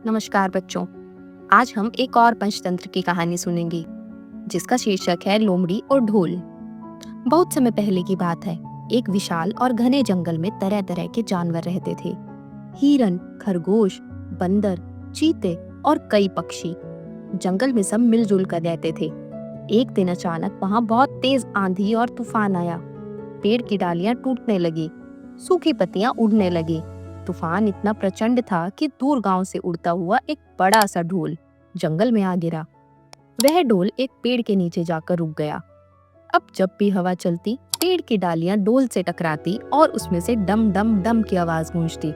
नमस्कार बच्चों। आज हम एक और पंचतंत्र की कहानी सुनेंगे जिसका शीर्षक है लोमड़ी और ढोल। बहुत समय पहले की बात है। एक विशाल और घने जंगल में तरह तरह के जानवर रहते थे। हिरन, खरगोश, बंदर, चीते और कई पक्षी जंगल में सब मिलजुल कर रहते थे। एक दिन अचानक वहां बहुत तेज आंधी और तूफान आया। पेड़ की डालियां टूटने लगी, सूखी पत्तियां उड़ने लगी। तूफान इतना प्रचंड था कि दूर गांव से उड़ता हुआ एक बड़ा सा ढोल जंगल में आ गिरा। वह ढोल एक पेड़ के नीचे जाकर रुक गया। अब जब भी हवा चलती, पेड़ की डालियां ढोल से टकराती और उसमें से डम डम डम की आवाज गूंजती।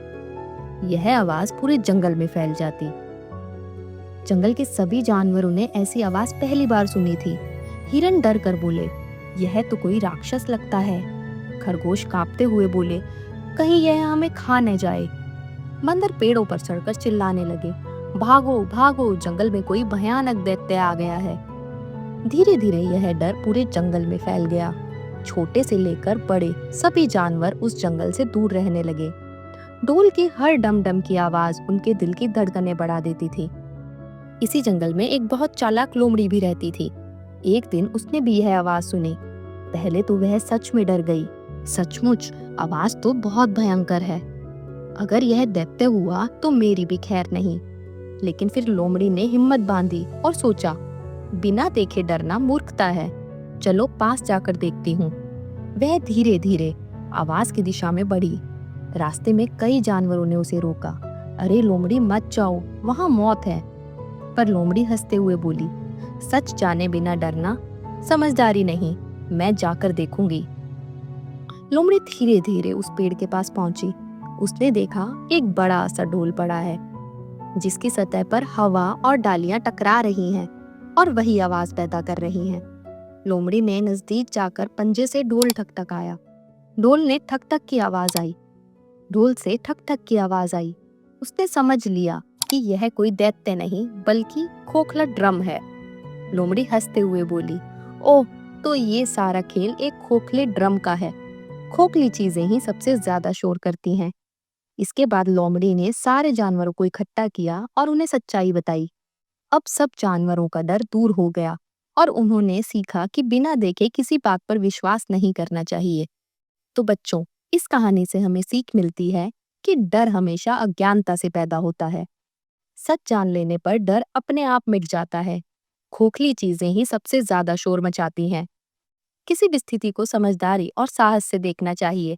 यह आवाज पूरे जंगल में फैल जाती। जंगल के सभी जानवरों ने ऐसी आवाज पहली बार सुनी थी। हिरन डर कर बोले, यह तो कोई राक्षस लगता है। खरगोश कांपते हुए बोले, कहीं यह हमें खा न जाए। बंदर पेड़ों पर चढ़कर चिल्लाने लगे, भागो भागो, जंगल में कोई भयानक दैत्य आ गया है। धीरे धीरे यह डर पूरे जंगल में फैल गया। छोटे से लेकर बड़े सभी जानवर उस जंगल से दूर रहने लगे। ढोल की हर डम डम की आवाज उनके दिल की धड़कनें बढ़ा देती थी। इसी जंगल में एक बहुत चालाक लोमड़ी भी रहती थी। एक दिन उसने भी यह आवाज सुनी। पहले तो वह सच में डर गई। सचमुच आवाज तो बहुत भयंकर है। अगर यह दैत्य हुआ तो मेरी भी खैर नहीं। लेकिन फिर लोमड़ी ने हिम्मत बांधी और सोचा, बिना देखे डरना मूर्खता है। चलो पास जाकर देखती हूँ। वह धीरे धीरे आवाज की दिशा में बढ़ी। रास्ते में कई जानवरों ने उसे रोका। अरे लोमड़ी, मत जाओ, वहाँ मौत है। पर लोमड़ी हंसते हुए बोली, सच जाने बिना डरना समझदारी नहीं, मैं जाकर देखूंगी। लोमड़ी धीरे धीरे उस पेड़ के पास पहुंची। उसने देखा एक बड़ा सा ढोल पड़ा है जिसकी सतह पर हवा और डालियां टकरा रही हैं और वही आवाज पैदा कर रही हैं। लोमड़ी ने नजदीक जाकर पंजे से ढोल ठकठकाया। ढोल ने ठक ठक की आवाज आई। ढोल से ठक ठक की आवाज आई। उसने समझ लिया कि यह कोई दैत्य नहीं बल्कि खोखला ड्रम है। लोमड़ी हंसते हुए बोली, ओह, तो ये सारा खेल एक खोखले ड्रम का है। खोखली चीजें ही सबसे ज्यादा शोर करती हैं। इसके बाद लोमड़ी ने सारे जानवरों को इकट्ठा किया और उन्हें सच्चाई बताई। अब सब जानवरों का डर दूर हो गया और उन्होंने सीखा कि बिना देखे किसी बात पर विश्वास नहीं करना चाहिए। तो बच्चों, इस कहानी से हमें सीख मिलती है कि डर हमेशा अज्ञानता से पैदा होता है। सच जान लेने पर डर अपने आप मिट जाता है। खोखली चीजें ही सबसे ज्यादा शोर मचाती हैं। किसी भी स्थिति को समझदारी और साहस से देखना चाहिए।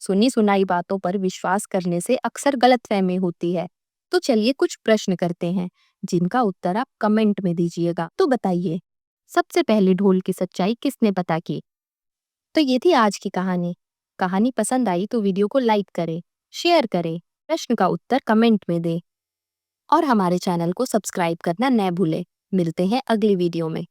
सुनी सुनाई बातों पर विश्वास करने से अक्सर गलतफहमी होती है। तो चलिए कुछ प्रश्न करते हैं जिनका उत्तर आप कमेंट में दीजिएगा। तो बताइए, सबसे पहले ढोल की सच्चाई किसने पता की? तो ये थी आज की कहानी। कहानी पसंद आई तो वीडियो को लाइक करें, शेयर करें, प्रश्न का उत्तर कमेंट में दें और हमारे चैनल को सब्सक्राइब करना न भूलें। मिलते हैं अगली वीडियो में।